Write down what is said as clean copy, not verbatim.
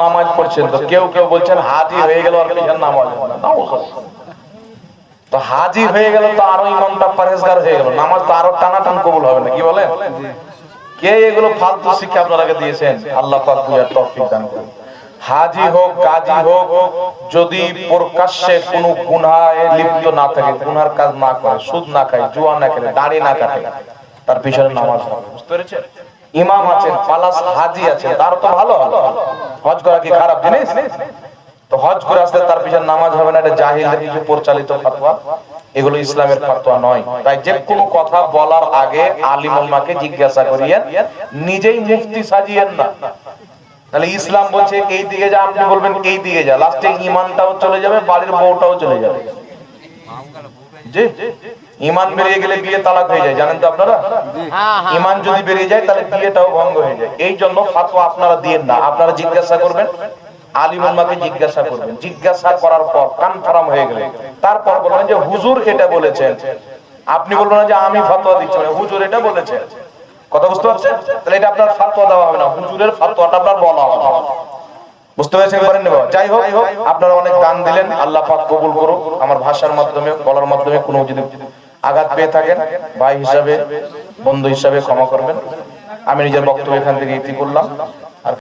নামাজ পড়ছেন, তো কেউ কেউ বলছেন হাজি হয়ে গেল আর পেছন নামাজ হবে না। তো হাজি হয়ে গেল তো আরো ইমানটা পরহেজগার হয়ে গেল, নামাজ তো আরো টানাটান কবুল হবে না, কি বলেন? কে এগুলো ফালতু শিক্ষা আপনারা দিয়েছেন? আল্লাহ পাক বুঝার তৌফিক দান করুন। হাজি হোক গাজী হোক, যদি প্রকাশ্যে কোনো গুনাহে লিপ্ত না থাকে, গুনার কাজ না করে, সুদ না খায়, জুয়া না খেলে, দাড়ি না কাটে, তার পিছনে নামাজ হবে। বুঝতে পেরেছেন? ইমাম আছেন প্লাস হাজি আছেন, তার তো ভালো হলো। হজ করা কি খারাপ জিনিস? তো হজ করে আসলে তার পিছনে নামাজ হবে না, এটা জাহিলদের কিছু পরিচালিত ফতোয়া, এগুলো ইসলামের ফতোয়া নয়। তাই যে কোনো কথা বলার আগে আলিম উলামাকে জিজ্ঞাসা করিয়েন, নিজেই মুফতি সাজিয়েন না। তাহলে ইসলাম বলছে এই দিকে যা, আপনি বলবেন এই দিকে যা, লাস্টে ঈমানটাও চলে যাবে, বাড়ির বউটাও চলে যাবে। জি, ঈমান বেরিয়ে গেলে বিয়ে তালাক হয়ে যায়, জানেন তো আপনারা? ঈমান যদি বেরিয়ে যায় তাহলে বিয়েটাও ভঙ্গ হয়ে যায়। এই জন্য ফতোয়া আপনারা দিয়েন না, আপনারা জিজ্ঞাসা করবেন, আলিম উলামাকে জিজ্ঞাসা করবেন। জিজ্ঞাসা করার পর কনফার্ম হয়ে গেলে তারপর বলবেন যে হুজুর এটা বলেছেন। আপনি বলবেন না যে আমি ফতোয়া দিচ্ছি, হুজুর এটা বলেছেন। কথা বুঝতে পারছেন? তাহলে এটা আপনার ফতোয়া দেওয়া হবে না, হুজুরের ফতোয়াটা আপনার বলা হবে। বুঝতে পেরেছেন? পারেন না? যাই হোক, আপনারা অনেক দান দিলেন, আল্লাহ পাক কবুল করুক। আমার ভাষার মাধ্যমে, বলার মাধ্যমে কোনো যদি আঘাত পেয়ে থাকেন, ভাই হিসাবে, বন্ধু হিসাবে ক্ষমা করবেন। আমি নিজের বক্তব্য এখান থেকে ইতি করলাম।